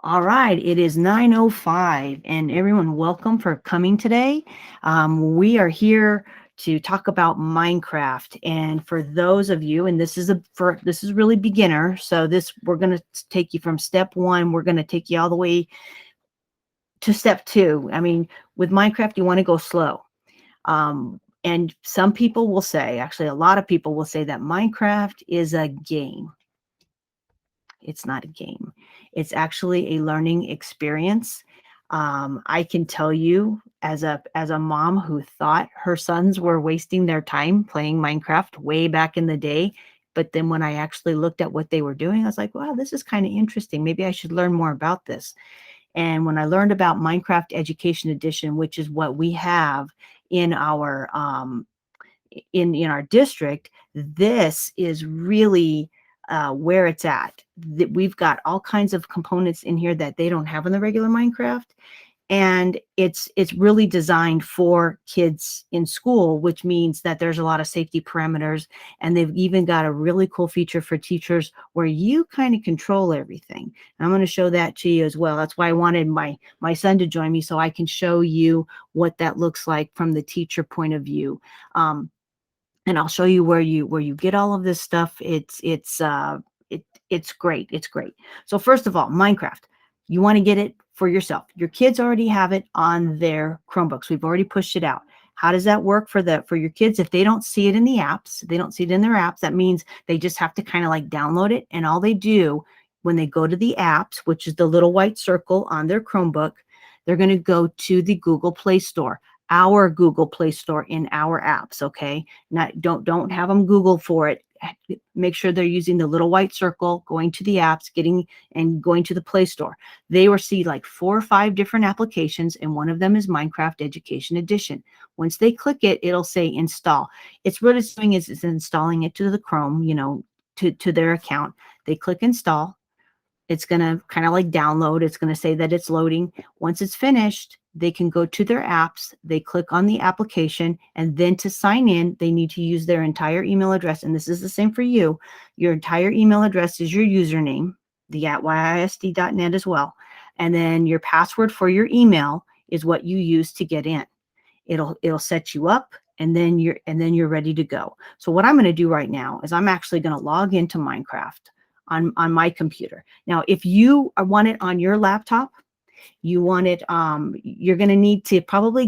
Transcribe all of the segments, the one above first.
All right, it is 9:05, and everyone, welcome for coming today. We are here to talk about Minecraft, and for those of you, and this is really beginner, so we're going to take you from step one. We're going to take you all the way to step two. I mean, with Minecraft, you want to go slow. And some people will say, actually, a lot of people will say that Minecraft is a game. It's not a game. It's actually a learning experience. I can tell you, as a mom who thought her sons were wasting their time playing Minecraft way back in the day, but then when I actually looked at what they were doing, I was like, wow, this is kind of interesting. Maybe I should learn more about this. And when I learned about Minecraft Education Edition, which is what we have in our in our district, this is really where it's at. That we've got all kinds of components in here that they don't have in the regular Minecraft, and it's really designed for kids in school, which means that there's a lot of safety parameters, and they've even got a really cool feature for teachers where you kind of control everything. And I'm going to show that to you as well. That's why I wanted my son to join me, so I can show you what that looks like from the teacher point of view. And I'll show you where you get all of this stuff. It's great. It's great. So first of all, Minecraft, you want to get it for yourself. Your kids already have it on their Chromebooks. We've already pushed it out. How does that work for your kids? If they don't see it in the apps, they don't see it in their apps, that means they just have to kind of like download it. And all they do when they go to the apps, which is the little white circle on their Chromebook, they're going to go to the Google Play Store, our Google Play Store in our apps. Okay. Not, don't have them Google for it. Make sure they're using the little white circle, going to the apps, going to the Play Store. They will see like 4 or 5 different applications, and one of them is Minecraft Education Edition. Once they click it, it'll say install. It's what it's doing is it's installing it to the Chrome, to their account. They click install. It's going to kind of like download. It's going to say that it's loading. Once it's finished, they can go to their apps. They click on the application, and then to sign in, they need to use their entire email address. And this is the same for you. Your entire email address is your username, the @yisd.net as well. And then your password for your email is what you use to get in. It'll set you up, and then you're ready to go. So what I'm going to do right now is I'm actually going to log into Minecraft on my computer. Now, if you want it on your laptop, you want it, you're going to need to probably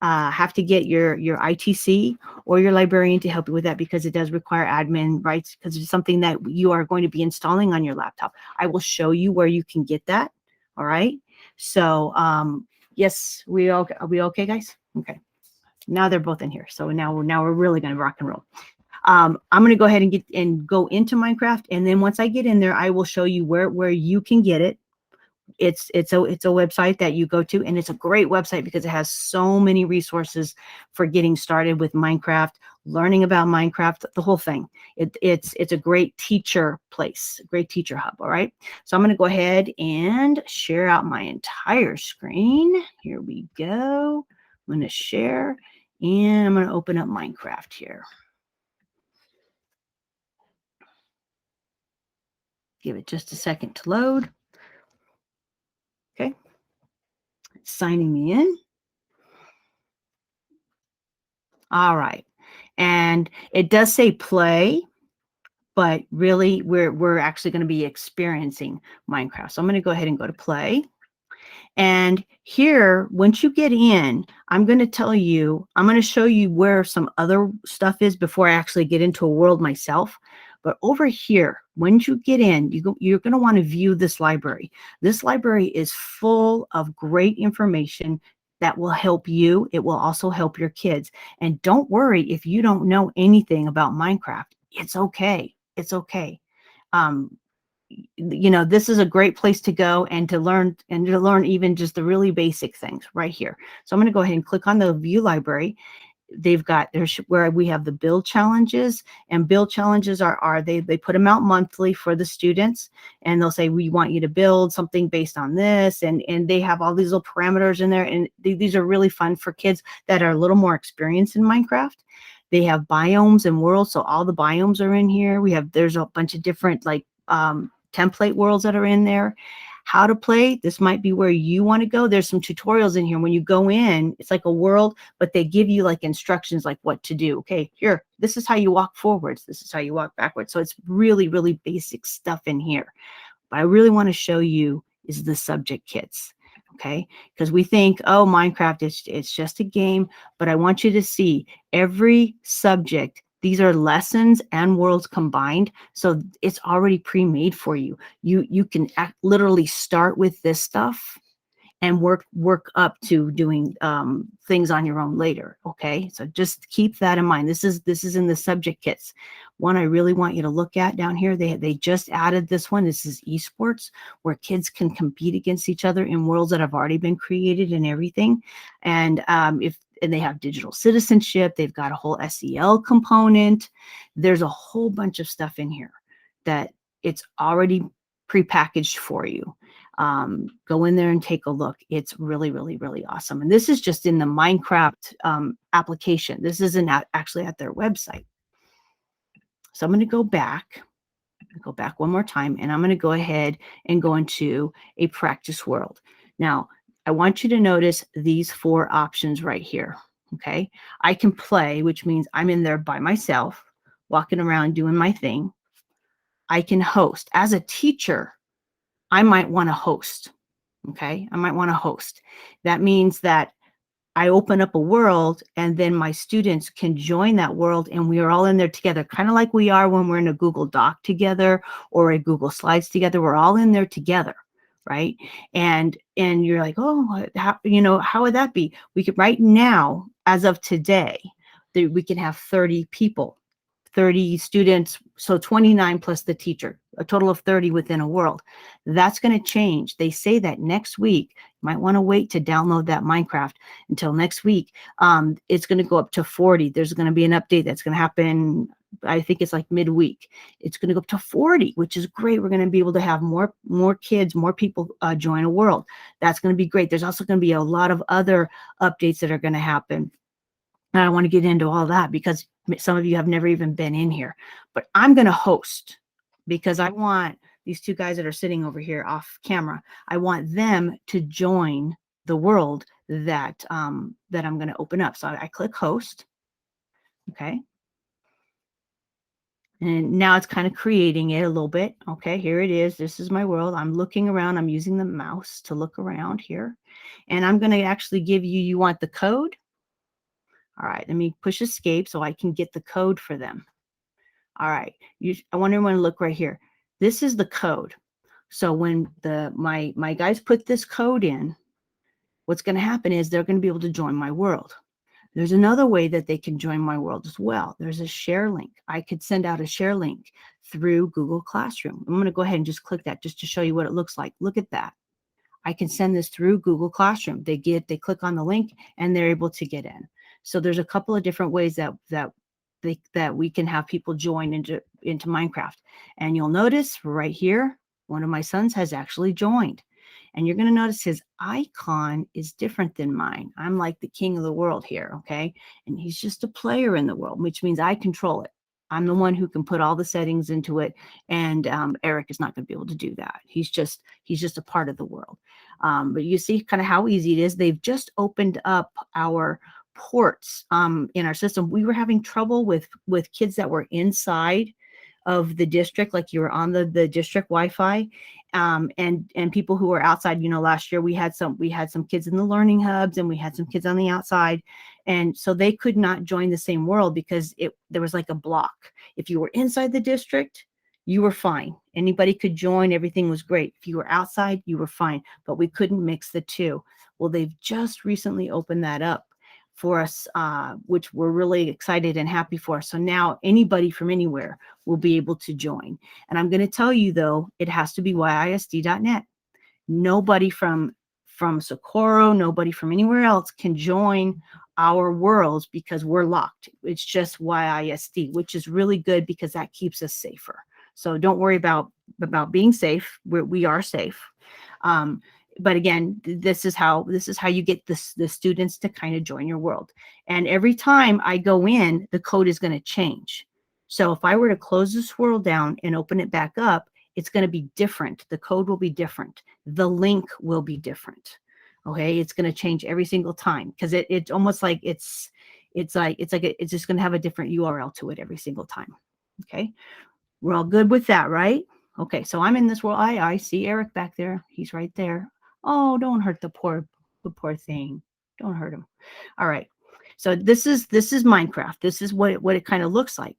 have to get your ITC or your librarian to help you with that, because it does require admin rights, because it's something that you are going to be installing on your laptop. I will show you where you can get that. All right. So, yes, are we okay, guys? Okay. Now they're both in here. So now we're really going to rock and roll. I'm going to go ahead and go into Minecraft, and then once I get in there, I will show you where you can get it. It's a website that you go to, and it's a great website because it has so many resources for getting started with Minecraft, learning about Minecraft, the whole thing. It's a great teacher place, a great teacher hub. All right. So I'm going to go ahead and share out my entire screen. Here we go. I'm going to share, and I'm going to open up Minecraft here. Give it just a second to load. Okay. It's signing me in. All right. And it does say play, but really we're actually going to be experiencing Minecraft. So I'm going to go ahead and go to play. And here, once you get in, I'm going to show you where some other stuff is before I actually get into a world myself. But over here, once you get in, you're going to want to view this library. This library is full of great information that will help you. It will also help your kids. And don't worry if you don't know anything about Minecraft. It's okay. It's okay. This is a great place to go and to learn even just the really basic things right here. So I'm going to go ahead and click on the view library. There's where we have the build challenges, and build challenges they put them out monthly for the students, and they'll say, we want you to build something based on this. And they have all these little parameters in there. And these are really fun for kids that are a little more experienced in Minecraft. They have biomes and worlds. So all the biomes are in here. There's a bunch of different template worlds that are in there. how to play. This might be where you want to go. There's some tutorials in here. When you go in, it's like a world, but they give you like instructions like what to do. Okay, here, this is how you walk forwards. This is how you walk backwards. So it's really, really basic stuff in here. But I really want to show you is the subject kits. Okay, because we think, oh, Minecraft, it's just a game, but I want you to see every subject. These are lessons and worlds combined, so it's already pre-made for you. You can literally start with this stuff and work up to doing things on your own later. Okay, so just keep that in mind. This is in the subject kits. One I really want you to look at down here. They just added this one. This is esports, where kids can compete against each other in worlds that have already been created and everything. And and they have digital citizenship. They've got a whole SEL component. There's a whole bunch of stuff in here that it's already prepackaged for you. Go in there and take a look. It's really, really, really awesome. And this is just in the Minecraft application. This isn't actually at their website. So I'm going to go back one more time, and I'm going to go ahead and go into a practice world. Now, I want you to notice these 4 options right here. Okay, I can play, which means I'm in there by myself, walking around doing my thing. I can host. As a teacher, I might want to host. Okay, I might want to host. That means that I open up a world and then my students can join that world and we are all in there together, kind of like we are when we're in a Google Doc together or a Google Slides together. We're all in there together, right? And you're like, oh, how would that be? We could right now, as of today, we can have 30 people, 30 students, so 29 plus the teacher, a total of 30 within a world. That's going to change. They say that next week. You might want to wait to download that Minecraft until next week. It's going to go up to 40. There's going to be an update that's going to happen. I think it's like midweek. It's going to go up to 40, which is great. We're going to be able to have more kids, more people join a world. That's going to be great. There's also going to be a lot of other updates that are going to happen. And I don't want to get into all that because some of you have never even been in here, but I'm going to host because I want these 2 guys that are sitting over here off camera. I want them to join the world that that I'm going to open up. So I click host. Okay. And now it's kind of creating it a little bit. Okay, here it is. This is my world. I'm looking around. I'm using the mouse to look around here. And I'm going to actually give you want the code? All right, let me push escape so I can get the code for them. All right, I want everyone to look right here. This is the code. So when my guys put this code in, what's going to happen is they're going to be able to join my world. There's another way that they can join my world as well. There's a share link. I could send out a share link through Google Classroom. I'm going to go ahead and just click that just to show you what it looks like. Look at that. I can send this through Google Classroom. They click on the link and they're able to get in. So there's a couple of different ways that we can have people join into Minecraft. And you'll notice right here, one of my sons has actually joined. And you're going to notice his icon is different than mine. I'm like the king of the world here, okay? And he's just a player in the world, which means I control it. I'm the one who can put all the settings into it, and Eric is not going to be able to do that. He's just a part of the world. But you see kind of how easy it is. They've just opened up our ports in our system. We were having trouble with kids that were inside of the district, like you were on the district Wi-Fi, and people who were outside. Last year we had some kids in the learning hubs and we had some kids on the outside, and so they could not join the same world because there was like a block. If you were inside the district, you were fine. Anybody could join. Everything was great. If you were outside, you were fine, but we couldn't mix the two. Well, they've just recently opened that up for us, which we're really excited and happy for. So now anybody from anywhere will be able to join. And I'm going to tell you, though, it has to be yisd.net. Nobody from Socorro, nobody from anywhere else can join our worlds because we're locked. It's just YISD, which is really good because that keeps us safer. So don't worry about being safe. We are safe. But again, this is how you get the students to kind of join your world. And every time I go in, the code is going to change. So if I were to close this world down and open it back up, it's going to be different. The code will be different. The link will be different. Okay, it's going to change every single time because it's almost like it's just going to have a different URL to it every single time. Okay, we're all good with that, right? Okay, so I'm in this world. I see Eric back there. He's right there. Oh, don't hurt the poor thing. Don't hurt him. All right. So this is Minecraft. This is what it kind of looks like.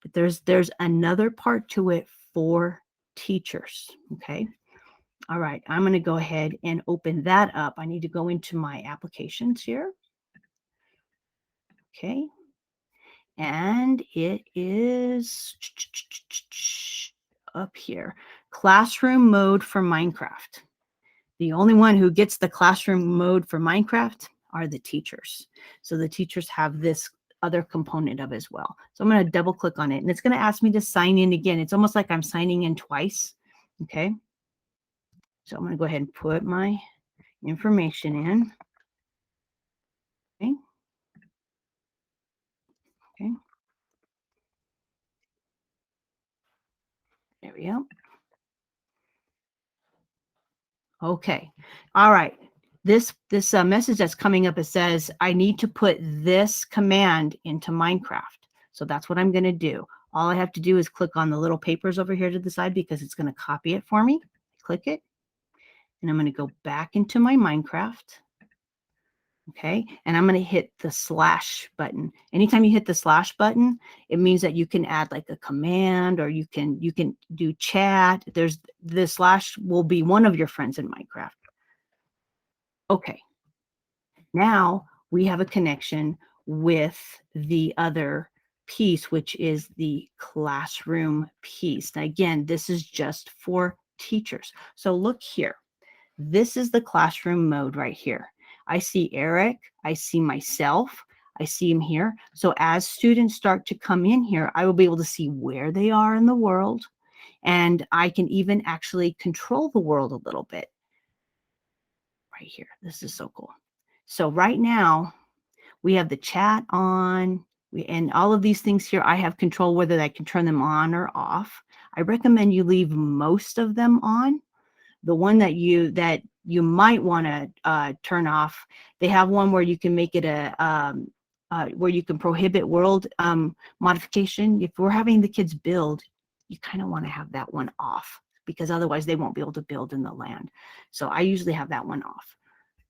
But there's another part to it for teachers. Okay. All right. I'm going to go ahead and open that up. I need to go into my applications here. Okay. And it is up here. Classroom mode for Minecraft. The only one who gets the classroom mode for Minecraft are the teachers. So the teachers have this other component of it as well. So I'm going to double click on it and it's going to ask me to sign in again. It's almost like I'm signing in twice. Okay. So I'm going to go ahead and put my information in. Okay. Okay. There we go. Okay. All right. This message that's coming up, it says, I need to put this command into Minecraft. So that's what I'm going to do. All I have to do is click on the little papers over here to the side because it's going to copy it for me. Click it. And I'm going to go back into my Minecraft. Okay. And I'm going to hit the slash button. Anytime you hit the slash button, it means that you can add like a command or you can do chat. There's the slash will be one of your friends in Minecraft. Okay. Now we have a connection with the other piece, which is the classroom piece. Now, again, this is just for teachers. So look here. This is the classroom mode right here. I see Eric. I see myself. I see him here. So as students start to come in here, I will be able to see where they are in the world. And I can even actually control the world a little bit right here. This is so cool. So right now, we have the chat on, and all of these things here, I have control whether I can turn them on or off. I recommend you leave most of them on. The one that you might want to turn off, they have one where you can make it where you can prohibit world modification. If we're having the kids build, you kind of want to have that one off because otherwise they won't be able to build in the land. So I usually have that one off.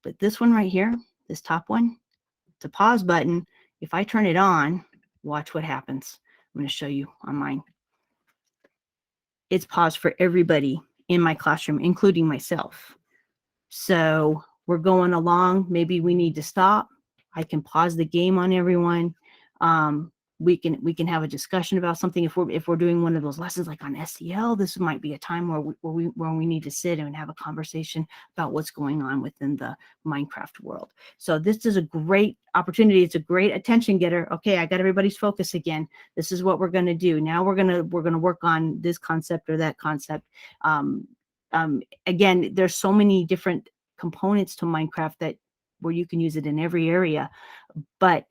But this one right here, this top one, it's a pause button. If I turn it on, watch what happens. I'm going to show you on mine. It's paused for everybody in my classroom, including myself. So we're going along. Maybe we need to stop. I can pause the game on everyone. We can have a discussion about something. If we're doing one of those lessons like on SEL, this might be a time where we need to sit and have a conversation about what's going on within the Minecraft world. So this is a great opportunity. It's a great attention getter. Okay, I got everybody's focus again. This is what we're going to do. Now we're gonna work on this concept or that concept. Again, there's so many different components to Minecraft that where you can use it in every area, but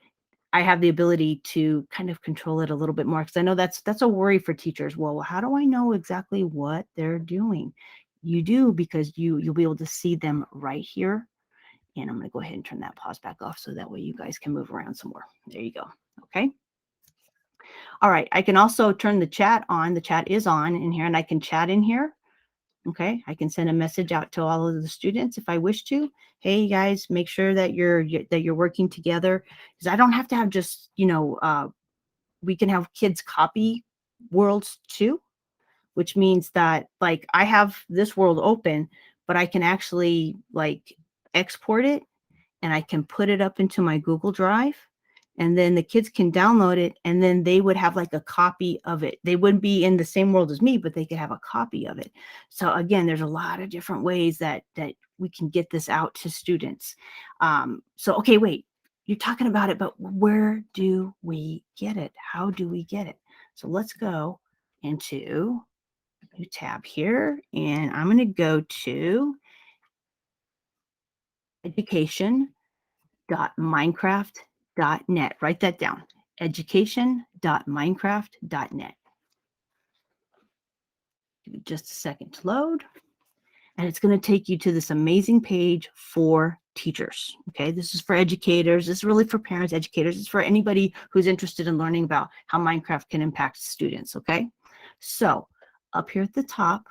I have the ability to kind of control it a little bit more because I know that's a worry for teachers. Well, how do I know exactly what they're doing? You do because you'll be able to see them right here. And I'm going to go ahead and turn that pause back off so that way you guys can move around some more. There you go. Okay. All right. I can also turn the chat on. The chat is on in here and I can chat in here. Okay, I can send a message out to all of the students if I wish to. Hey guys, make sure that you're working together because I don't have to have just, we can have kids copy worlds too, which means that like I have this world open, but I can actually like export it and I can put it up into my Google Drive and then the kids can download it and then they would have like a copy of it. They wouldn't be in the same world as me, but they could have a copy of it. So again, there's a lot of different ways that we can get this out to students. So, okay, wait, you're talking about it, but where do we get it? How do we get it? So let's go into a new tab here and I'm going to go to education.minecraft.net. Write that down. Education.minecraft.net. Give it just a second to load. And it's going to take you to this amazing page for teachers. Okay, this is for educators. This is really for parents, educators. It's for anybody who's interested in learning about how Minecraft can impact students. Okay, so up here at the top,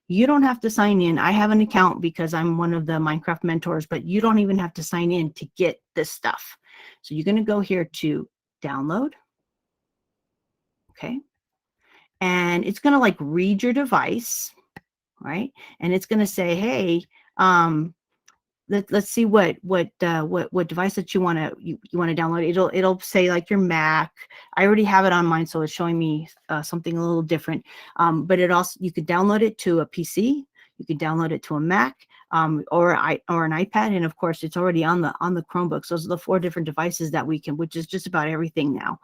you don't have to sign in. I have an account because I'm one of the Minecraft mentors, but you don't even have to sign in to get this stuff. So you're going to go here to download. Okay, and it's going to like read your device, right? And it's going to say, hey, let's see what device that you want to download. It'll say like your Mac. I already have it on mine, so it's showing me something a little different. But it also, you could download it to a PC, you could download it to a Mac, or an iPad, and of course it's already on the Chromebooks. Those are the 4 different devices that we can, which is just about everything now.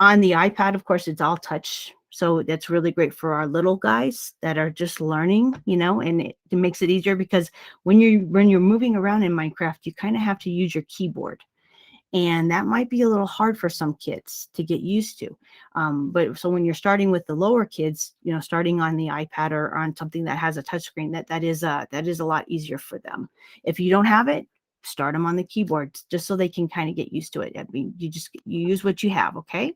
On the iPad, of course, it's all touch. So that's really great for our little guys that are just learning, and it makes it easier because when you're moving around in Minecraft, you kind of have to use your keyboard. And that might be a little hard for some kids to get used to. But so when you're starting with the lower kids, starting on the iPad or on something that has a touch screen, that is a lot easier for them. If you don't have it, start them on the keyboard just so they can kind of get used to it. I mean, you use what you have, okay?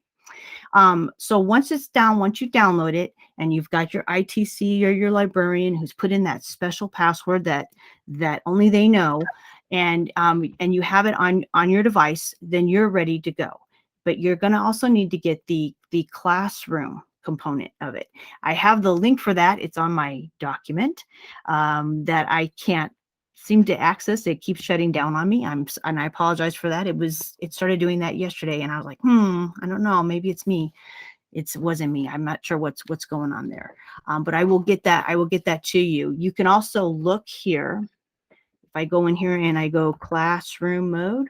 So once it's down, once you download it and you've got your ITC or your librarian who's put in that special password that only they know, and you have it on your device, then you're ready to go. But you're going to also need to get the classroom component of it. I have the link for that. It's on my document that I can't seem to access. It keeps shutting down on me. And I apologize for that. It started doing that yesterday, and I was like, I don't know, maybe it's me. It wasn't me. I'm not sure what's going on there. But I will get that. I will get that to you. You can also look here. If I go in here and I go classroom mode,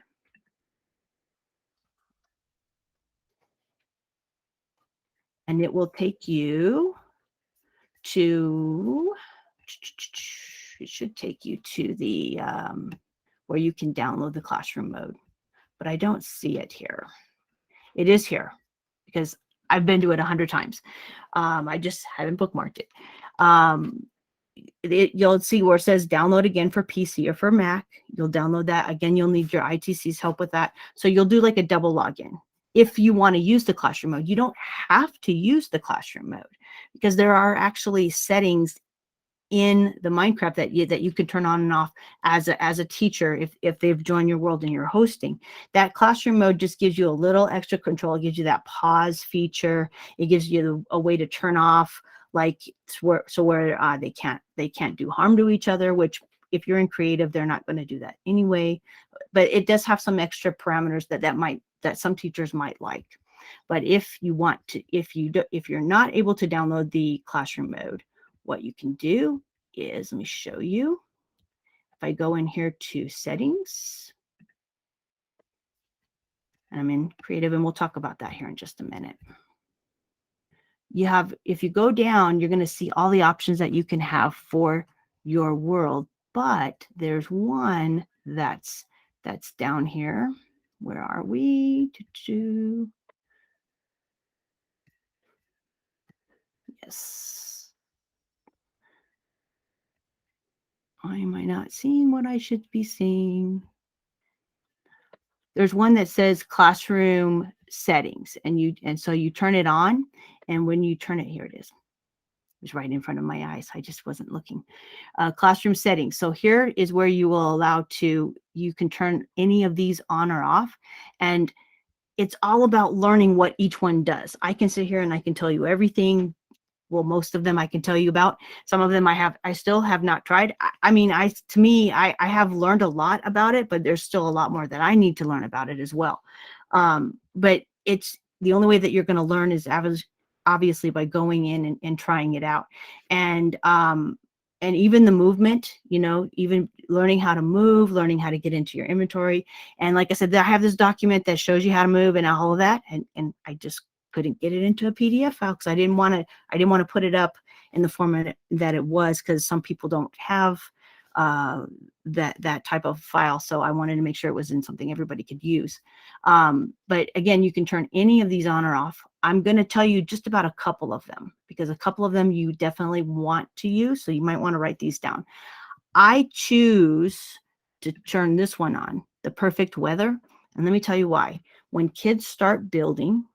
and it will take you to, it should take you to the where you can download the classroom mode, but I don't see it here. It is here because I've been to it 100 times. I just haven't bookmarked it. You'll see where it says download again for PC or for Mac. You'll download that. Again, you'll need your ITC's help with that. So you'll do like a double login. If you want to use the classroom mode, you don't have to use the classroom mode because there are actually settings in the Minecraft that you can turn on and off as a teacher if they've joined your world and you're hosting. That classroom mode just gives you a little extra control. It gives you that pause feature. It gives you a way to turn off, like where they can't do harm to each other, which if you're in creative, they're not going to do that anyway. But it does have some extra parameters that some teachers might like. But if you want to, if you're not able to download the classroom mode, what you can do is, let me show you. If I go in here to settings, and I'm in creative, and we'll talk about that here in just a minute. If you go down, you're going to see all the options that you can have for your world, but there's one that's down here. Where are we? Yes. Why am I not seeing what I should be seeing? There's one that says classroom settings, and so you turn it on, and when you turn it, here it is. It was right in front of my eyes. I just wasn't looking. Classroom settings. So here is where you can turn any of these on or off, and it's all about learning what each one does. I can sit here and I can tell you everything. Well, most of them I can tell you about. Some of them I still have not tried. I have learned a lot about it, but there's still a lot more that I need to learn about it as well. But it's the only way that you're going to learn is obviously by going in and trying it out. And even the movement, even learning how to move, learning how to get into your inventory. And like I said, I have this document that shows you how to move and all of that. And I just couldn't get it into a PDF file because I didn't want to put it up in the format that it was, because some people don't have that type of file. So I wanted to make sure it was in something everybody could use. But again, you can turn any of these on or off. I'm going to tell you just about a couple of them, because a couple of them you definitely want to use. So you might want to write these down. I choose to turn this one on, the perfect weather. And let me tell you why. When kids start building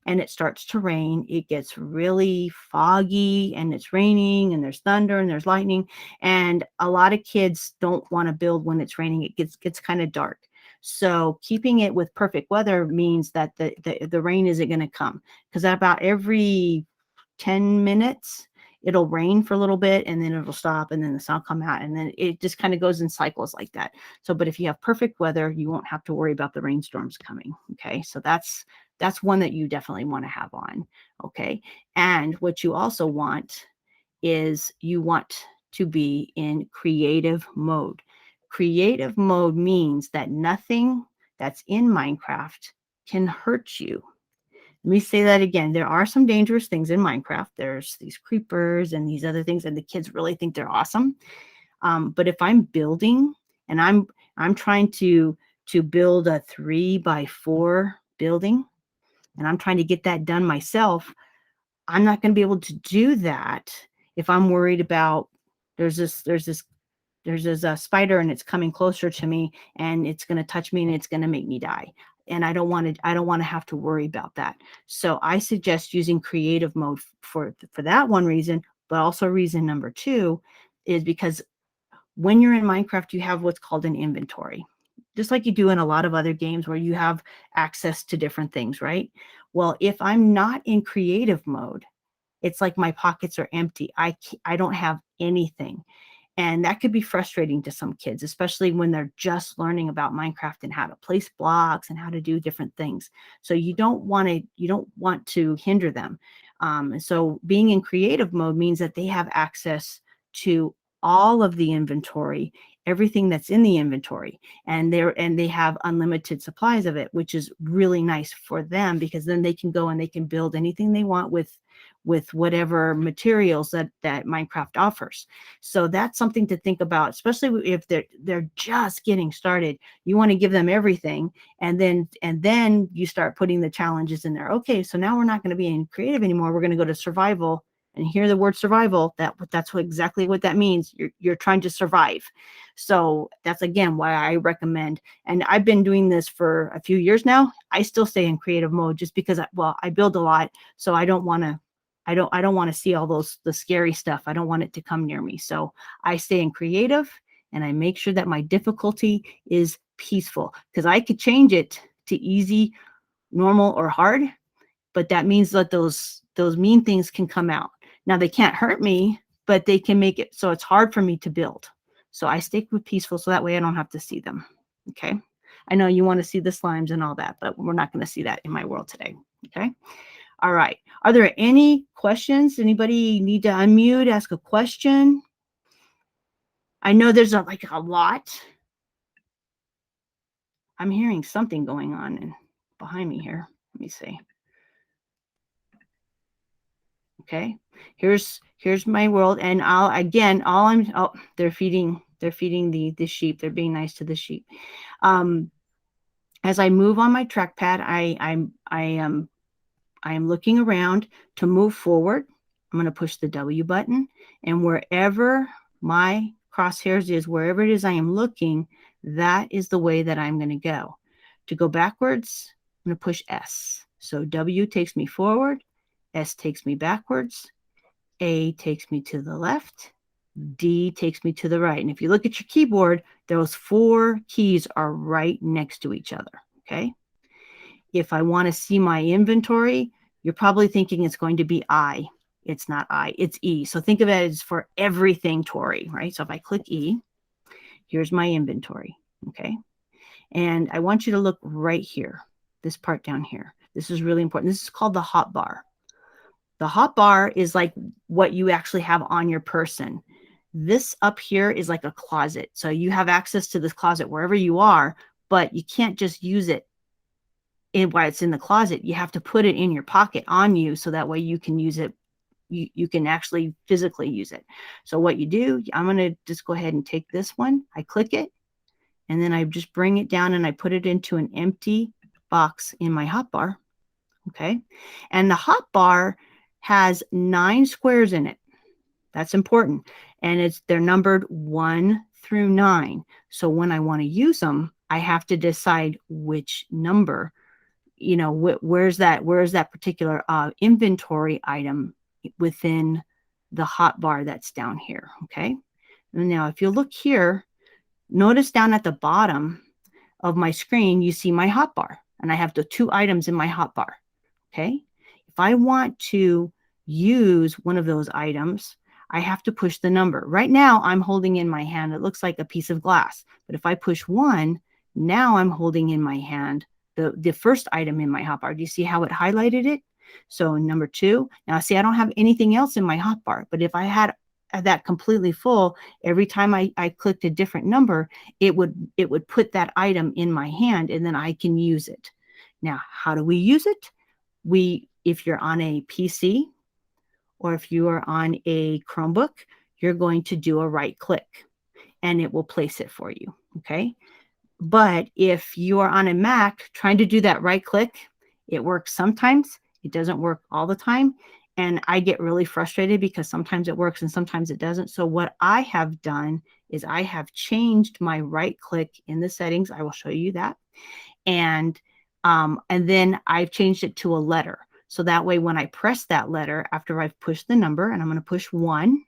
and it starts to rain, it gets really foggy and it's raining and there's thunder and there's lightning. And a lot of kids don't want to build when it's raining. It gets kind of dark. So keeping it with perfect weather means that the rain isn't going to come, because about every 10 minutes, it'll rain for a little bit and then it'll stop and then the sun will come out, and then it just kind of goes in cycles like that. So, but if you have perfect weather, you won't have to worry about the rainstorms coming. Okay. So that's one that you definitely want to have on. Okay. And what you also want is you want to be in creative mode. Creative mode means that nothing that's in Minecraft can hurt you. Let me say that again. There are some dangerous things in Minecraft. There's these creepers and these other things, and the kids really think they're awesome. But if I'm building and I'm trying to build a 3x4 building, and I'm trying to get that done myself, I'm not going to be able to do that if I'm worried about there's this spider and it's coming closer to me and it's going to touch me and it's going to make me die. And I don't want to have to worry about that. So I suggest using creative mode for that one reason, but also reason number two is because when you're in Minecraft, you have what's called an inventory, just like you do in a lot of other games where you have access to different things, right? Well, if I'm not in creative mode, it's like my pockets are empty. I don't have anything. And that could be frustrating to some kids, especially when they're just learning about Minecraft and how to place blocks and how to do different things. So you don't want to hinder them. And so being in creative mode means that they have access to all of the inventory, everything that's in the inventory, and they have unlimited supplies of it, which is really nice for them, because then they can go and they can build anything they want with whatever materials that Minecraft offers. So that's something to think about, especially if they're just getting started. You want to give them everything, and then you start putting the challenges in there. Okay, so now we're not going to be in creative anymore. We're going to go to survival. And hear the word survival, exactly what that means. You're trying to survive. So that's again why I recommend, and I've been doing this for a few years now. I still stay in creative mode just because I build a lot, so I don't want to see all the scary stuff. I don't want it to come near me. So I stay in creative and I make sure that my difficulty is peaceful, because I could change it to easy, normal, or hard, but that means that those mean things can come out. Now they can't hurt me, but they can make it so it's hard for me to build. So I stick with peaceful so that way I don't have to see them. Okay. I know you want to see the slimes and all that, but we're not going to see that in my world today. Okay. All right. Are there any questions? Anybody need to unmute, ask a question? I know there's a lot. I'm hearing something going on behind me here. Let me see. Okay. Here's my world, and they're feeding the sheep. They're being nice to the sheep. As I move on my trackpad, I am looking around to move forward. I'm going to push the W button, and wherever my crosshairs is, wherever it is I am looking, that is the way that I'm going to go. To go backwards, I'm going to push S. So W takes me forward, S takes me backwards, A takes me to the left, D takes me to the right. And if you look at your keyboard, those 4 keys are right next to each other. Okay. If I want to see my inventory, you're probably thinking it's going to be I. It's not I, it's E. So think of it as for everything Tori, right? So if I click E, here's my inventory. Okay. And I want you to look right here, this part down here. This is really important. This is called the hot bar. The hot bar is like what you actually have on your person. This up here is like a closet. So you have access to this closet wherever you are, but you can't just use it while it's in the closet. You have to put it in your pocket on you, so that way you can use it. You can actually physically use it. So what you do, I'm going to just go ahead and take this one. I click it, and then I just bring it down and I put it into an empty box in my hotbar. Okay. And the hot bar has 9 squares in it. That's important. And they're numbered 1 through 9. So when I want to use them, I have to decide which number, where's that particular inventory item within the hot bar that's down here. Okay. And now if you look here, notice down at the bottom of my screen, you see my hotbar, and I have the 2 items in my hotbar. Okay. If I want to use one of those items, I have to push the number. Right now, I'm holding in my hand, it looks like a piece of glass. But if I push 1, now I'm holding in my hand the first item in my hotbar. Do you see how it highlighted it? So number 2. Now, see, I don't have anything else in my hotbar, but if I had that completely full, every time I clicked a different number, it would put that item in my hand, and then I can use it. Now, how do we use it? If you're on a PC or if you are on a Chromebook, you're going to do a right click and it will place it for you. Okay. But if you are on a Mac trying to do that right click, it works sometimes, it doesn't work all the time. And I get really frustrated because sometimes it works and sometimes it doesn't. So what I have done is I have changed my right click in the settings. I will show you that. And then I've changed it to a letter. So that way, when I press that letter after I've pushed the number, and I'm going to push 1,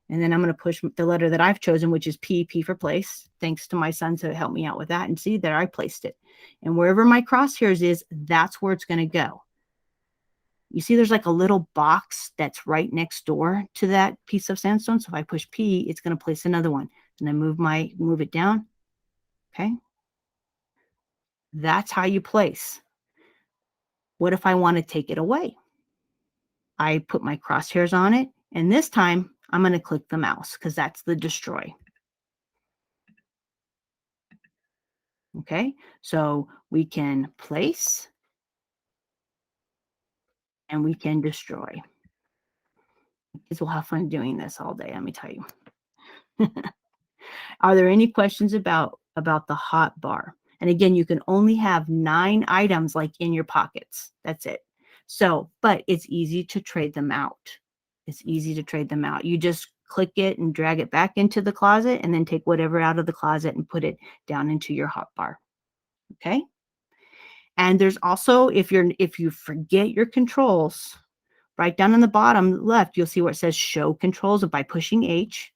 and then I'm going to push the letter that I've chosen, which is P for place. Thanks to my son to help me out with that. And see there, I placed it. And wherever my crosshairs is, that's where it's going to go. You see there's like a little box that's right next door to that piece of sandstone. So if I push P, it's going to place another one. And I move it down. Okay. That's how you place. What if I want to take it away? I put my crosshairs on it, and this time I'm going to click the mouse because that's the destroy. Okay, so we can place and we can destroy. Kids will have fun doing this all day, let me tell you. Are there any questions about the hot bar? And again, you can only have 9 items like in your pockets. That's it. So, but it's easy to trade them out. It's easy to trade them out. You just click it and drag it back into the closet and then take whatever out of the closet and put it down into your hot bar. Okay? And there's also, if you forget your controls, right down in the bottom left, you'll see where it says show controls by pushing H,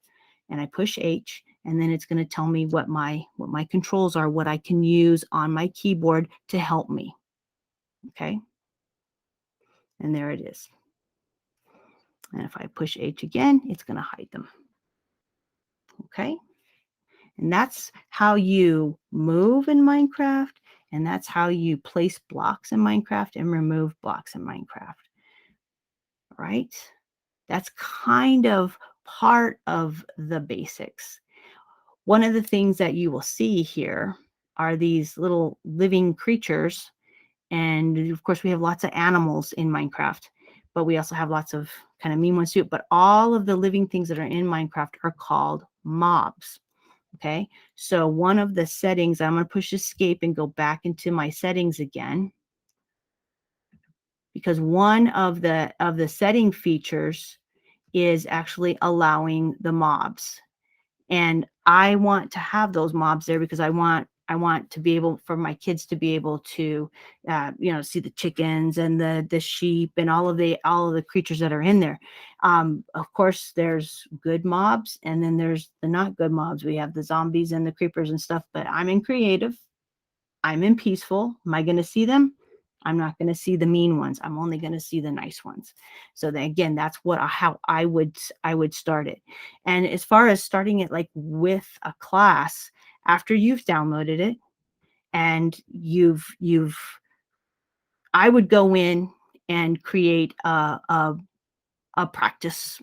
and I push H, and then it's going to tell me what my controls are, what I can use on my keyboard to help me. Okay. And there it is. And if I push H again, it's going to hide them. Okay. And that's how you move in Minecraft, and that's how you place blocks in Minecraft and remove blocks in Minecraft. Right? That's kind of part of the basics. One of the things that you will see here are these little living creatures. And of course, we have lots of animals in Minecraft, but we also have lots of kind of mean ones too. But all of the living things that are in Minecraft are called mobs. Okay, so one of the settings, I'm going to push escape and go back into my settings again, because one of the setting features is actually allowing the mobs. And I want to have those mobs there because I want to be able for my kids to be able to see the chickens and the sheep and all of the creatures that are in there. Of course, there's good mobs, and then there's the not good mobs. We have the zombies and the creepers and stuff, but I'm in creative. I'm in peaceful. Am I going to see them? I'm not going to see the mean ones. I'm only going to see the nice ones. So then again, that's how I would start it. And as far as starting it like with a class, after you've downloaded it and I would go in and create a practice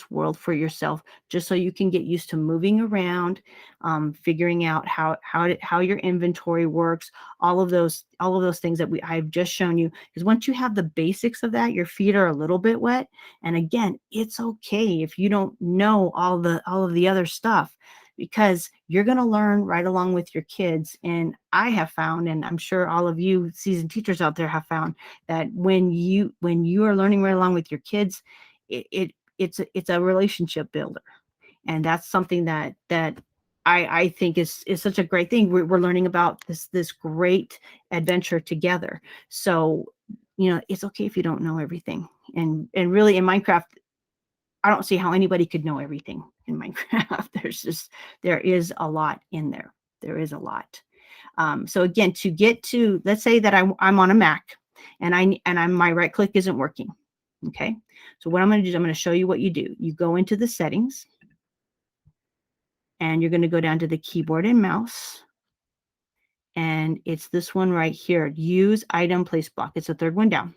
world for yourself, just so you can get used to moving around, figuring out how your inventory works, all of those things that I've just shown you. Because once you have the basics of that, your feet are a little bit wet. And again, it's okay if you don't know all of the other stuff. because you're going to learn right along with your kids. And I have found, and I'm sure all of you seasoned teachers out there have found, that when you are learning right along with your kids, it's a relationship builder. And that's something that I think is such a great thing. We're learning about this great adventure together. So, it's okay if you don't know everything. And really in Minecraft, I don't see how anybody could know everything in Minecraft. There is a lot in there. There is a lot. So again, to get to, let's say that I'm on a Mac and my right click isn't working. Okay. So what I'm going to do is I'm going to show you what you do. You go into the settings and you're going to go down to the keyboard and mouse. And it's this one right here. Use item place block. It's the third one down.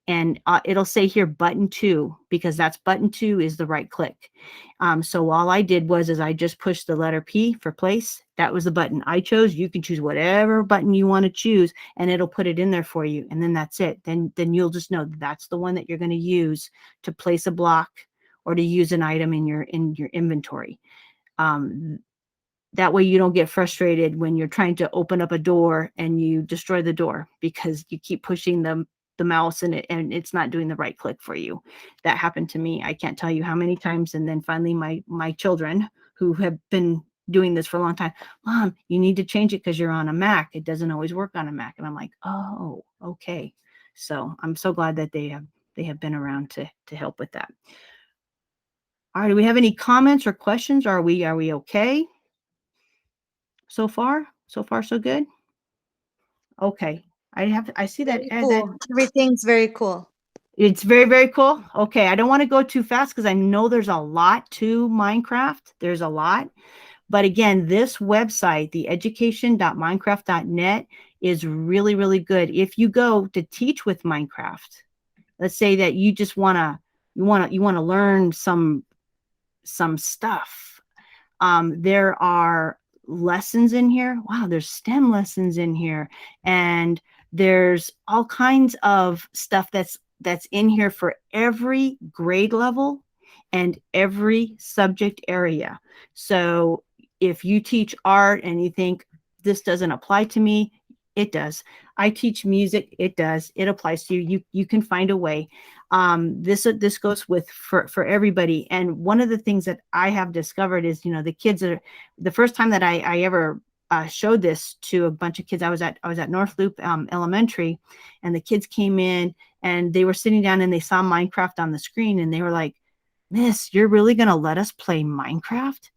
And it'll say here button 2, because that's button 2 is the right click. So all I did was I just pushed the letter P for place. That was the button I chose. You can choose whatever button you want to choose, and it'll put it in there for you. And then that's it. Then you'll just know that's the one that you're going to use to place a block or to use an item in your inventory. That way you don't get frustrated when you're trying to open up a door and you destroy the door because you keep pushing the mouse and it's not doing the right click for you. That happened to me. I can't tell you how many times. And then finally my children, who have been doing this for a long time, Mom, you need to change it because you're on a Mac. It doesn't always work on a Mac. And I'm like, oh, okay. So I'm so glad that they have been around to help with that. All right, do we have any comments or questions? Are we okay? So far, so good. Okay, I see that. Very cool. Everything's very cool. It's very, very cool. Okay, I don't want to go too fast because I know there's a lot to Minecraft. There's a lot. But again, this website, the education.minecraft.net, is really, really good. If you go to teach with Minecraft, let's say that you just want to learn some stuff. There are lessons in here. Wow, there's STEM lessons in here, and there's all kinds of stuff that's in here for every grade level and every subject area. So if you teach art and you think this doesn't apply to me, it does. I teach music, it does. It applies to you. You can find a way. This goes with for everybody. And one of the things that I have discovered is, the kids are, the first time that I ever showed this to a bunch of kids, I was at North Loop Elementary, and the kids came in and they were sitting down and they saw Minecraft on the screen and they were like, Miss, you're really going to let us play Minecraft?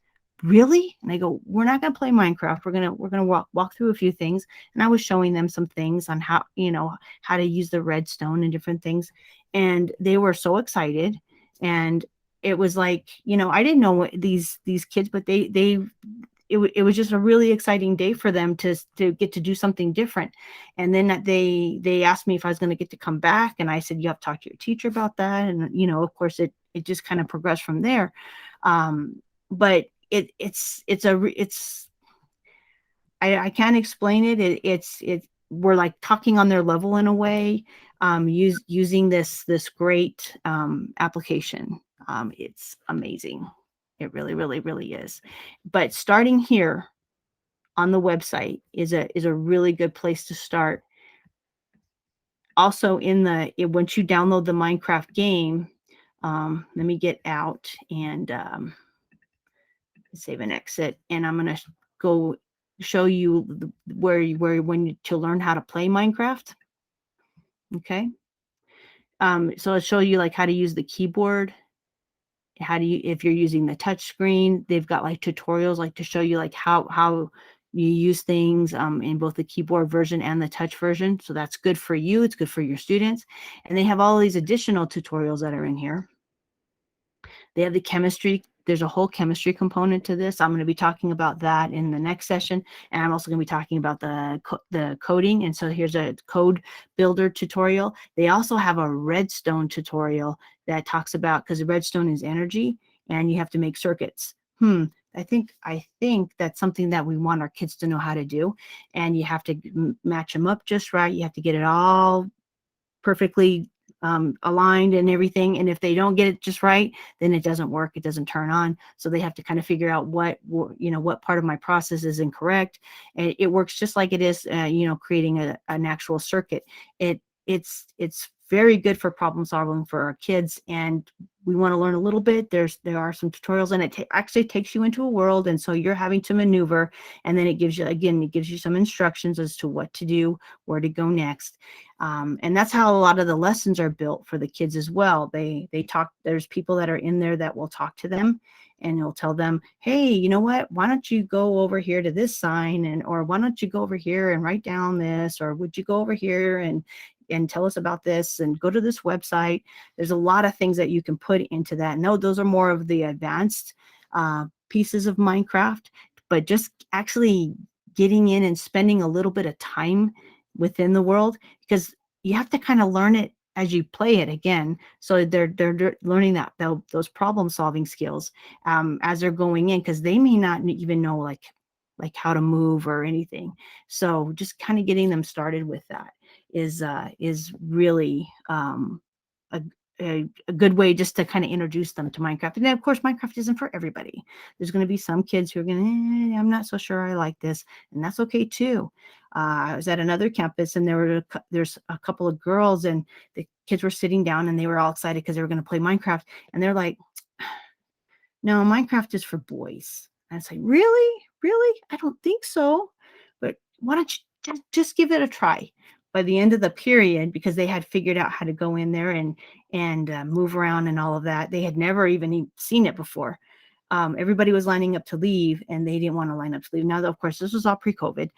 Really? And I go, we're not going to play Minecraft. We're going to walk through a few things. And I was showing them some things on how to use the redstone and different things. And they were so excited. And it was like, I didn't know what these kids, but it was just a really exciting day for them to get to do something different. And then they asked me if I was going to get to come back. And I said, you have to talk to your teacher about that. And, of course it just kind of progressed from there. But I can't explain it. It's we're like talking on their level in a way, using this great application. It's amazing. It really, really, really is. But starting here on the website is a really good place to start. Also, once you download the Minecraft game, let me get out and save and exit, and I'm going to go show you to learn how to play Minecraft. Okay. So I'll show you like how to use the keyboard. If you're using the touch screen, they've got like tutorials like to show you like how you use things in both the keyboard version and the touch version. So that's good for you. It's good for your students. And they have all these additional tutorials that are in here. They have the chemistry. There's a whole chemistry component to this. I'm going to be talking about that in the next session. And I'm also going to be talking about the coding. And so here's a code builder tutorial. They also have a redstone tutorial that talks about, because the redstone is energy and you have to make circuits. I think that's something that we want our kids to know how to do. And you have to match them up just right. You have to get it all perfectly aligned and everything. And if they don't get it just right, then it doesn't work. It doesn't turn on. So they have to kind of figure out what part of my process is incorrect. And it works just like it is, creating an actual circuit. It's very good for problem solving for our kids. And we want to learn a little bit. There are some tutorials, and it actually takes you into a world. And so you're having to maneuver, and then it gives you some instructions as to what to do, where to go next. And that's how a lot of the lessons are built for the kids as well. They talk, there's people that are in there that will talk to them, and you'll tell them, hey, you know what, why don't you go over here to this sign, or why don't you go over here and write down this, or would you go over here and tell us about this, and go to this website. There's a lot of things that you can put into that. No, those are more of the advanced pieces of Minecraft, but just actually getting in and spending a little bit of time within the world, because you have to kind of learn it as you play it again. So they're learning those problem solving skills as they're going in, because they may not even know like how to move or anything. So just kind of getting them started with that is really a, a good way just to kind of introduce them to Minecraft. And then, of course, Minecraft isn't for everybody. There's going to be some kids who are going, I'm not so sure I like this, and that's okay too. I was at another campus, and there's a couple of girls, and the kids were sitting down, and they were all excited because they were going to play Minecraft, and they're like, no, Minecraft is for boys. And it's like, really? Really? I don't think so. But why don't you just give it a try? By the end of the period, because they had figured out how to go in there and move around and all of that, they had never even seen it before. Everybody was lining up to leave, and they didn't want to line up to leave. Now, of course, this was all pre-COVID.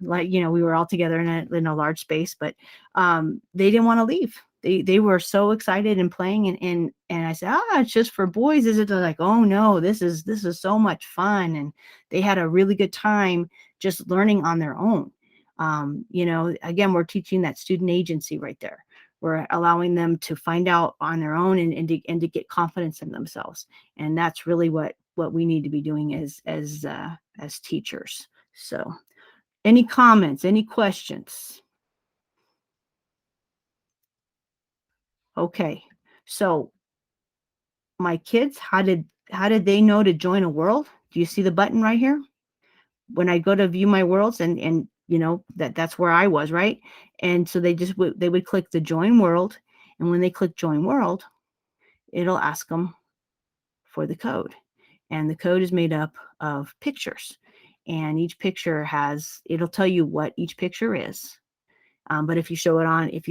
We were all together in a large space, but they didn't want to leave. They were so excited and playing, and I said, it's just for boys, is it? They're like, oh no, this is so much fun, and they had a really good time just learning on their own. Again, we're teaching that student agency right there. We're allowing them to find out on their own and to get confidence in themselves, and that's really what we need to be doing as teachers. So, any comments? Any questions? Okay, so my kids, how did they know to join a world? Do you see the button right here? When I go to view my worlds, and that's where I was, right? And so they would click the join world, and when they click join world, it'll ask them for the code, and the code is made up of pictures, and each picture it'll tell you what each picture is. But if you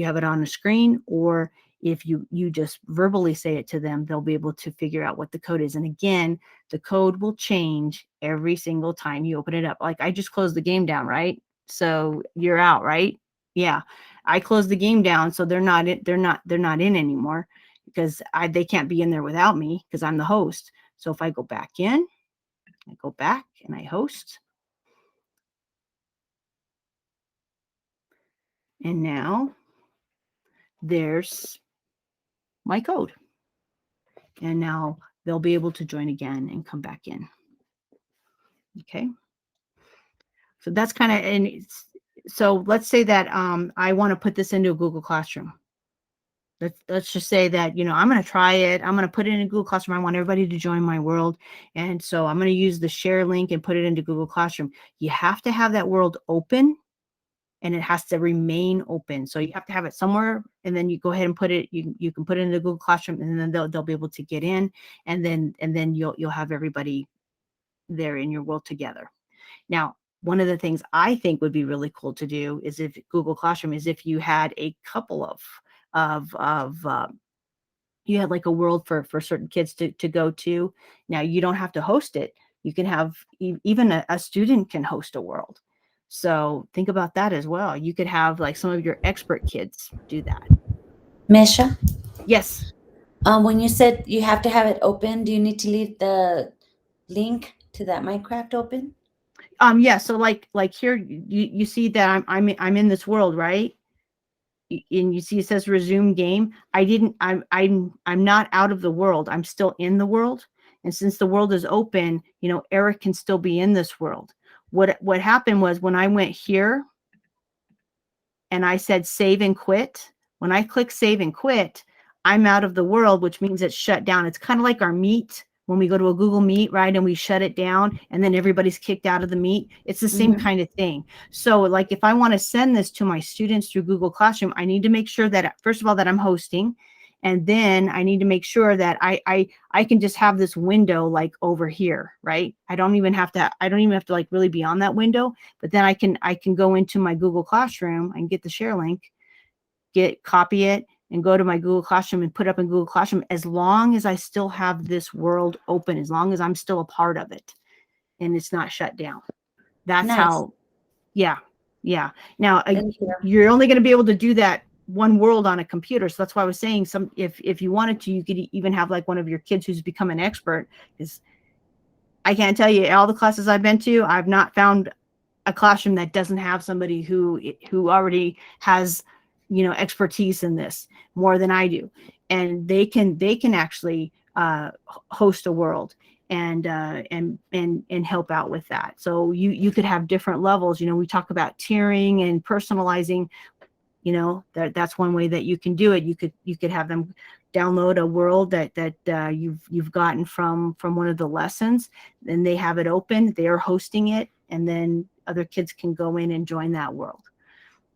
have it on the screen, or if you just verbally say it to them, they'll be able to figure out what the code is. And again, the code will change every single time you open it up. Like, I just closed the game down, right? So you're out, right? Yeah, I closed the game down, so they're not in anymore, because they can't be in there without me, because I'm the host. So if I go back in, I go back and I host, and now there's my code. And now they'll be able to join again and come back in. Okay. So that's kind of, so let's say that I want to put this into a Google Classroom. Let's just say that, I'm going to try it. I'm going to put it in a Google Classroom. I want everybody to join my world. And so I'm going to use the share link and put it into Google Classroom. You have to have that world open, and it has to remain open. So you have to have it somewhere, and then you go ahead and put it, you can put it in the Google Classroom, and then they'll be able to get in, and then you'll have everybody there in your world together. Now, one of the things I think would be really cool to do is, if Google Classroom, is if you had a couple of you had like a world for certain kids to go to. Now, you don't have to host it. You can have even a student can host a world. So think about that as well. You could have like some of your expert kids do that. Mesha, Yes. when you said you have to have it open, do you need to leave the link to that Minecraft open? Yeah. So like here, you see that I'm in this world, right? And you see it says resume game. I'm not out of the world. I'm still in the world. And since the world is open, Eric can still be in this world. What happened was, when I went here and I said save and quit, When I click save and quit, I'm out of the world, which means it's shut down. It's kind of like our Meet when we go to a Google Meet, right? And we shut it down and then everybody's kicked out of the Meet. It's the same kind of thing. So like if I want to send this to my students through Google Classroom, I need to make sure that, first of all, that I'm hosting. And then I need to make sure that I can just have this window like over here, right? I don't even have to like really be on that window, but then I can go into my Google Classroom and get the share link, copy it and go to my Google Classroom and put up in Google Classroom, as long as I still have this world open, as long as I'm still a part of it and it's not shut down. That's Nice. how, yeah. Now, Thank you. you're only going to be able to do that one world on a computer. So that's why I was saying if you wanted to, you could even have like one of your kids who's become an expert. Because I can't tell you, all the classes I've been to, I've not found a classroom that doesn't have somebody who already has, expertise in this more than I do, and they can actually host a world and help out with that. So you could have different levels. We talk about tiering and personalizing. That's one way that you can do it. You could have them download a world that you've gotten from one of the lessons, and they have it open. They are hosting it, and then other kids can go in and join that world.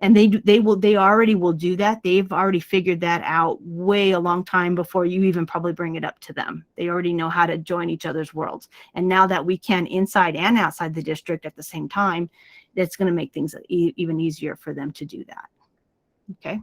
And they already will do that. They've already figured that out way a long time before you even probably bring it up to them. They already know how to join each other's worlds. And now that we can inside and outside the district at the same time, that's going to make things even easier for them to do that. Okay.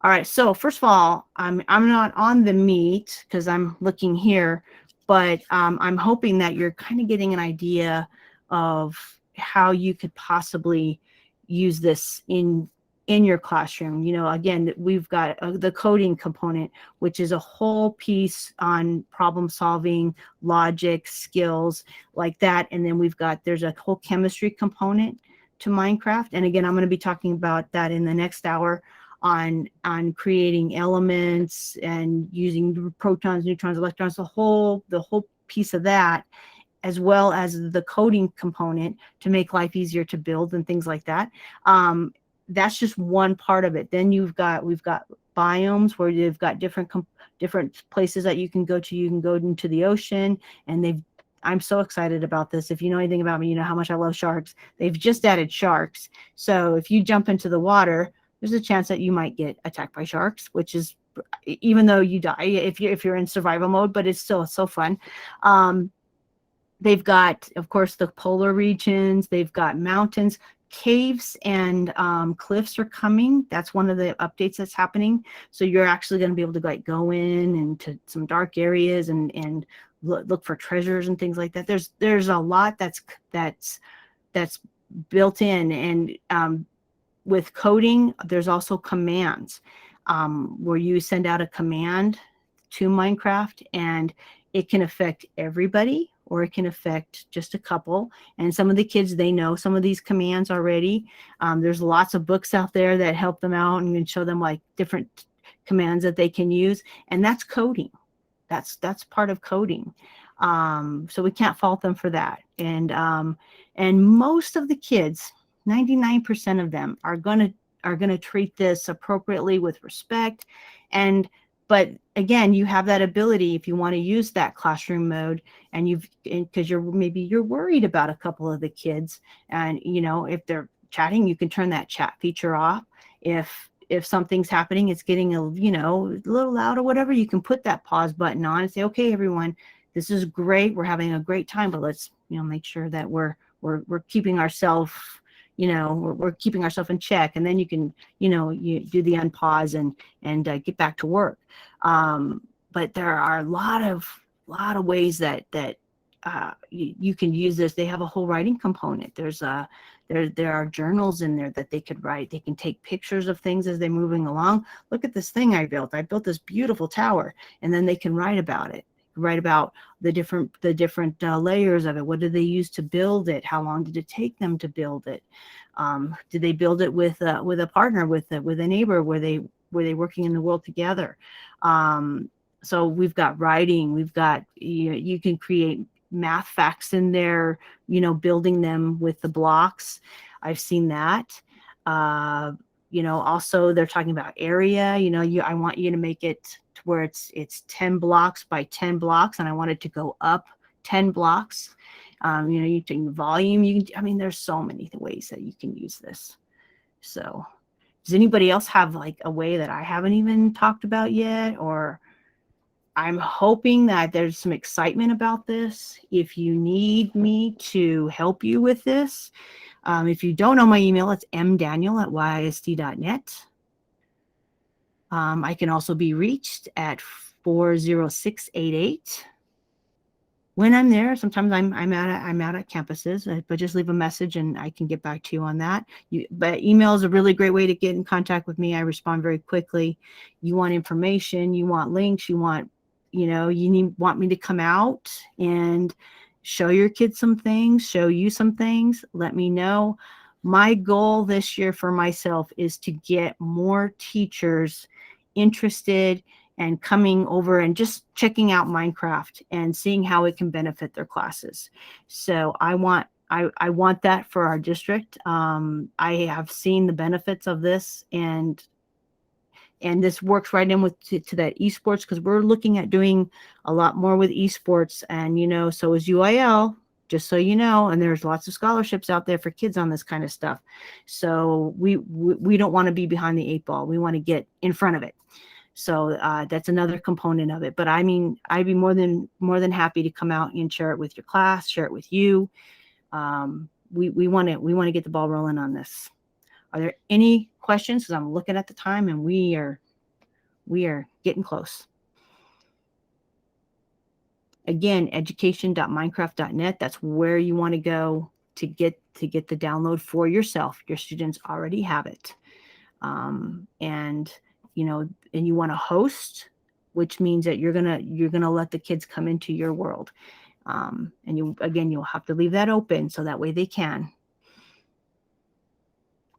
All right. So first of all, I'm not on the Meet because I'm looking here, but I'm hoping that you're kind of getting an idea of how you could possibly use this in your classroom. Again, we've got the coding component, which is a whole piece on problem solving, logic, skills like that. And then there's a whole chemistry component to Minecraft. And again, I'm going to be talking about that in the next hour on creating elements and using protons, neutrons, electrons, the whole piece of that, as well as the coding component to make life easier to build and things like that. That's just one part of it. Then we've got biomes where you've got different places that you can go to. You can go into the ocean, and I'm so excited about this. If you know anything about me, you know how much I love sharks. They've just added sharks. So if you jump into the water, there's a chance that you might get attacked by sharks, which is, even though you die if you're in survival mode, but it's still so fun. They've got, of course, the polar regions. They've got mountains, caves, and cliffs are coming. That's one of the updates that's happening. So you're actually going to be able to go in into some dark areas and look for treasures and things like that. There's a lot that's built in, and with coding, there's also commands where you send out a command to Minecraft, and it can affect everybody or it can affect just a couple. And some of the kids, they know some of these commands already. There's lots of books out there that help them out and can show them like different commands that they can use. And that's coding. That's part of coding. So we can't fault them for that. And most of the kids, 99% of them are gonna treat this appropriately with respect. But again, you have that ability if you want to use that classroom mode, and because you're worried about a couple of the kids, and if they're chatting, you can turn that chat feature off. If something's happening, it's getting a little loud or whatever, you can put that pause button on and say, okay, everyone, this is great, we're having a great time, but let's make sure that we're keeping ourselves we're keeping ourselves in check, and then you can you do the unpause and get back to work. But there are a lot of ways that you can use this. They have a whole writing component. There are journals in there that they could write. They can take pictures of things as they're moving along. Look at this thing I built this beautiful tower, and then they can write about it. Write about the different layers of it. What did they use to build it? How long did it take them to build it? Did they build it with a partner, with a neighbor? Were they working in the world together? So we've got writing. We've got you can create math facts in there. Building them with the blocks. I've seen that. Also they're talking about area, I want you to make it to where it's 10 blocks by 10 blocks, and I want it to go up 10 blocks. You take volume, there's so many ways that you can use this. So does anybody else have like a way that I haven't even talked about yet? Or I'm hoping that there's some excitement about this. If you need me to help you with this, if you don't know my email, it's mdaniel@ysd.net. I can also be reached at 40688. When I'm there, sometimes I'm out at campuses, but just leave a message and I can get back to you on that. But email is a really great way to get in contact with me. I respond very quickly. You want information, you want links, want me to come out and show your kids some things, show you some things, let me know. My goal this year for myself is to get more teachers interested and coming over and just checking out Minecraft and seeing how it can benefit their classes. So I want that for our district. I have seen the benefits of this, and this works right in to that esports, because we're looking at doing a lot more with esports, and so is UIL, just so you know, and there's lots of scholarships out there for kids on this kind of stuff. So we don't want to be behind the 8 ball. We want to get in front of it. So that's another component of it. But I'd be more than happy to come out and share it with your class, share it with you. We want to get the ball rolling on this. Are there any questions? Because I'm looking at the time and we are getting close. Again, education.minecraft.net. That's where you want to go to get the download for yourself. Your students already have it. And you want to host, which means that you're gonna let the kids come into your world. And you'll have to leave that open so that way they can.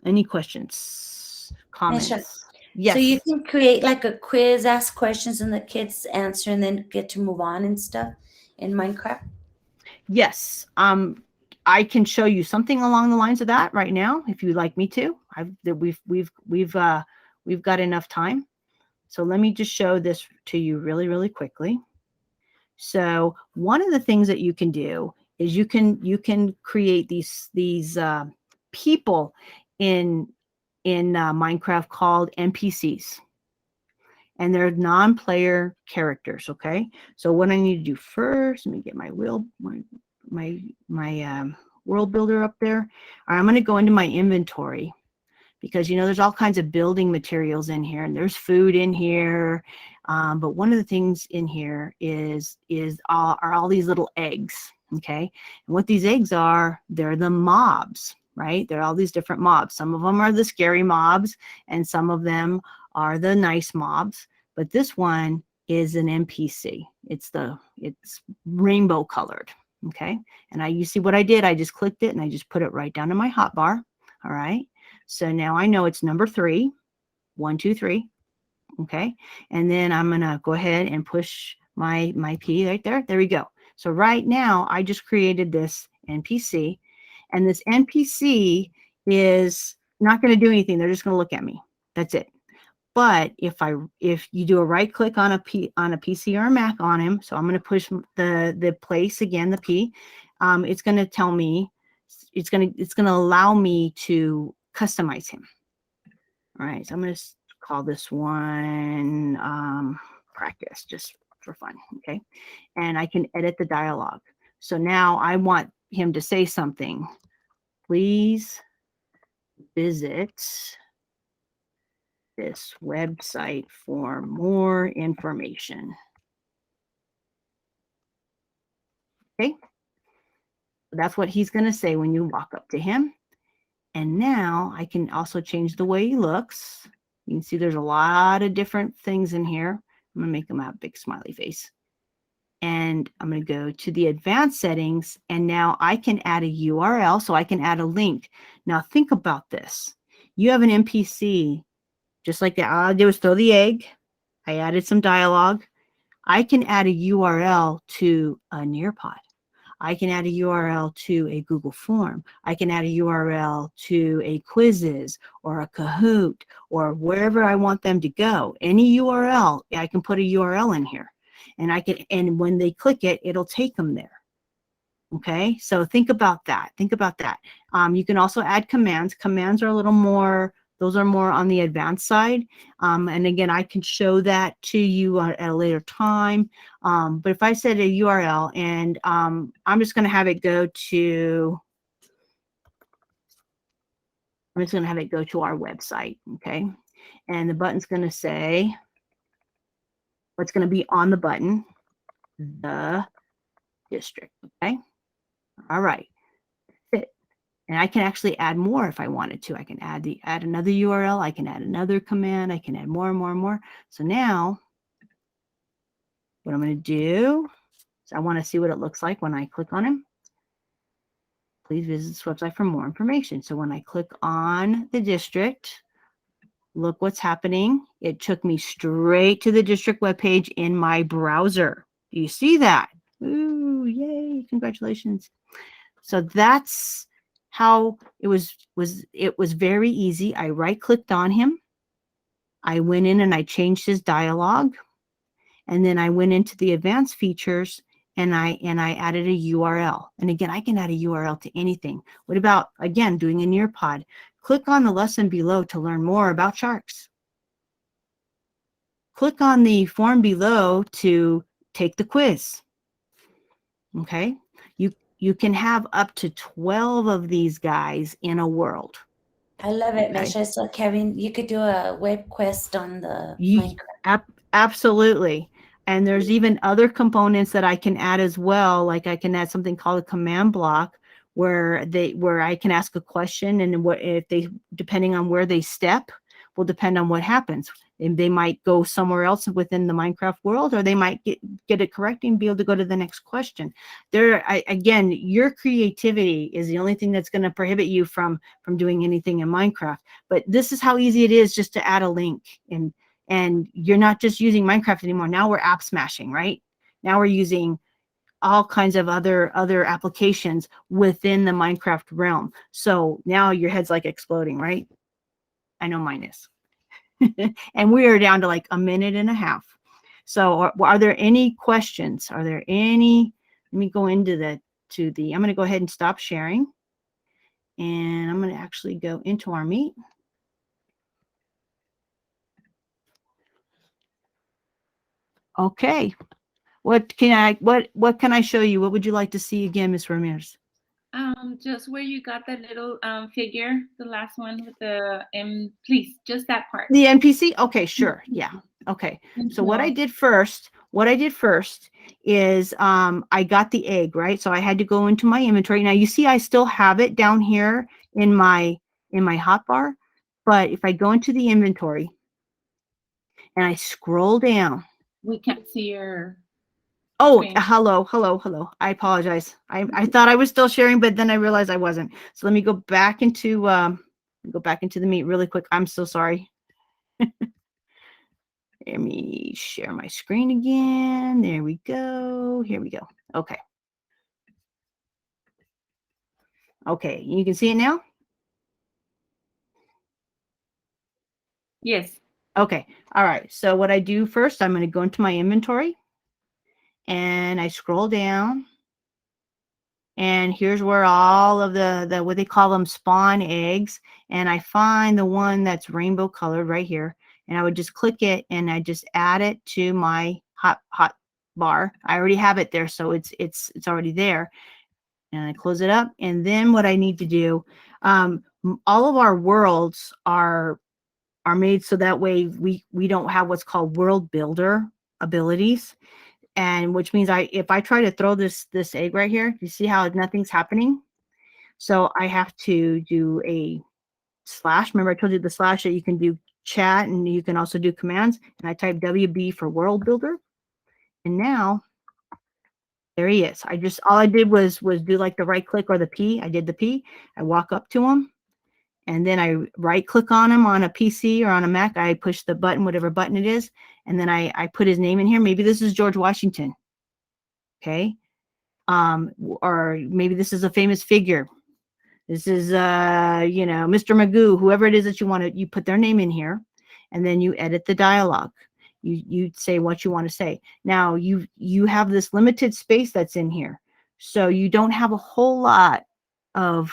Any questions, comments? Yes. So you can create like a quiz, ask questions, and the kids answer, and then get to move on and stuff in Minecraft. Yes. I can show you something along the lines of that right now, if you'd like me to. We've got enough time. So let me just show this to you really, really quickly. So one of the things that you can do is you can create these people in Minecraft called NPCs, and they're non-player characters. Okay, so what I need to do first, let me get my world builder up there. All right, I'm going to go into my inventory, because there's all kinds of building materials in here, and there's food in here. But one of the things in here are all these little eggs. Okay, and what these eggs are, they're the mobs, right? They're all these different mobs. Some of them are the scary mobs, and some of them are the nice mobs. But this one is an NPC. It's rainbow colored. Okay, and you see what I did? I just clicked it and I just put it right down in my hotbar. All right. So now I know it's number 3, 1, 2, 3. Okay. And then I'm going to go ahead and push my P right there. There we go. So right now I just created this NPC, and this NPC is not going to do anything. They're just going to look at me. That's it. But if you do a right click on a PC or a Mac on him, so I'm going to push the place again, the P, it's going to tell me, it's going to allow me to customize him. All right, so I'm going to call this one practice, just for fun. Okay, and I can edit the dialogue. So now I want him to say something. Please visit this website for more information. Okay, that's what he's going to say when you walk up to him. And now I can also change the way he looks. You can see there's a lot of different things in here. I'm going to make him have a big smiley face. And I'm going to go to the advanced settings, and now I can add a URL, so I can add a link. Now think about this. You have an NPC, just like that. All I did was throw the egg. I added some dialogue. I can add a URL to a Nearpod. I can add a URL to a Google form. I can add a URL to a quizzes or a Kahoot or wherever I want them to go. Any URL, I can put a URL in here, and and when they click it, it'll take them there. Okay, so think about that. Think about that. You can also add commands. Commands are a little more, those are more on the advanced side. And again, I can show that to you at a later time. But if I said a URL and I'm just going to have it go to, I'm just going to have it go to our website. Okay, and the button's going to say, what's going to be on the button, the district. Okay, all right. And I can actually add more if I wanted to. I can add another URL. I can add another command. I can add more and more and more. So now what I'm going to do is I want to see what it looks like when I click on him. Please visit this website for more information. So when I click on the district, look what's happening. It took me straight to the district webpage in my browser. Do you see that? Ooh, yay, congratulations. So that's how it was very easy. I right-clicked on him. I went in and I changed his dialogue. And then I went into the advanced features and I added a URL. And again, I can add a URL to anything. What about, again, doing a Nearpod? Click on the lesson below to learn more about sharks. Click on the form below to take the quiz. Okay? You can have up to 12 of these guys in a world. I love it, Okay. Misha. So, Kevin, you could do a web quest on the Minecraft. Absolutely. And there's even other components that I can add as well. Like I can add something called a command block where I can ask a question, and what if they, depending on where they step, will depend on what happens. And they might go somewhere else within the Minecraft world, or they might get it correct and be able to go to the next question. Again, your creativity is the only thing that's going to prohibit you from doing anything in Minecraft. But this is how easy it is just to add a link, and you're not just using Minecraft anymore. Now we're app smashing, right? Now we're using all kinds of other applications within the Minecraft realm. So now your head's like exploding, right? I know mine is. And we are down to like a minute and a half. So are there any questions? Are there any? Let me go into I'm going to go ahead and stop sharing. And I'm going to actually go into our meet. Okay. What can I show you? What would you like to see again, Ms. Ramirez? Just where you got that little figure, the last one with the please, just that part. The NPC? Okay, sure. Yeah. Okay. So what I did first is I got the egg, right? So I had to go into my inventory. Now you see I still have it down here in my hotbar, but if I go into the inventory and I scroll down. We can't see your Oh, screen. hello. I apologize. I thought I was still sharing, but then I realized I wasn't. So let me go back into the meet really quick. I'm so sorry. Let me share my screen again. There we go. Here we go. Okay. Okay, you can see it now? Yes. Okay. All right. So what I do first, I'm going to go into my inventory and I scroll down. And here's where all of the what they call them spawn eggs. And I find the one that's rainbow colored right here. And I would just click it and I just add it to my hot bar. I already have it there, so it's already there. And I close it up. And then what I need to do, all of our worlds are made so that way we don't have what's called world builder abilities. And which means if I try to throw this egg right here, you see how nothing's happening? So I have to do a slash. Remember I told you the slash that you can do chat and you can also do commands. And I type WB for world builder. And now there he is. All I did was do like the right click or the P. I did the P. I walk up to him and then I right click on him on a PC or on a Mac. I push the button, whatever button it is. And then I put his name in here. Maybe this is George Washington. Okay. or maybe this is a famous figure. This is, you know, Mr. Magoo, whoever it is that you want to, you put their name in here, and then you edit the dialogue. You say what you want to say. Now you have this limited space that's in here, so you don't have a whole lot of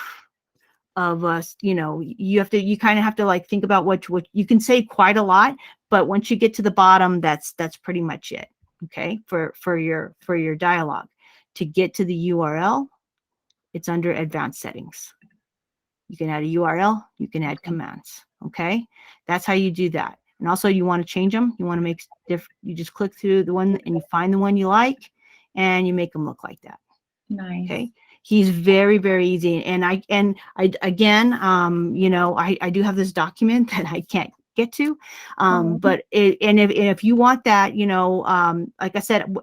us. You know, you kind of have to like think about what you can say quite a lot, but once you get to the bottom, that's pretty much it. Okay, for your dialogue. To get to the URL, it's under advanced settings. You can add a URL, you can add commands. Okay, that's how you do that. And also, you want to change them. You want to make different. You just click through the one and you find the one you like, and you make them look like that. Nice. Okay, he's very, very easy. And I again, you know, I do have this document that I can't get to, but if you want that, you know, like I said,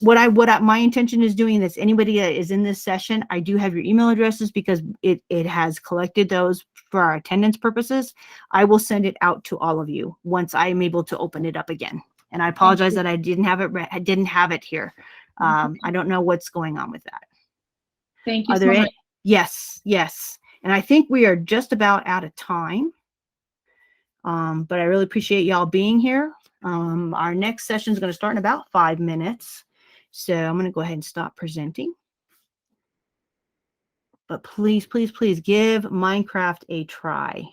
my intention is doing this. Anybody that is in this session, I do have your email addresses because it has collected those for our attendance purposes. I will send it out to all of you once I'm able to open it up again. And I apologize that I didn't have it. I didn't have it here. I don't know what's going on with that. Thank you so much. Yes. And I think we are just about out of time. But I really appreciate y'all being here. Our next session is going to start in about 5 minutes. So I'm going to go ahead and stop presenting. But please, please, please give Minecraft a try.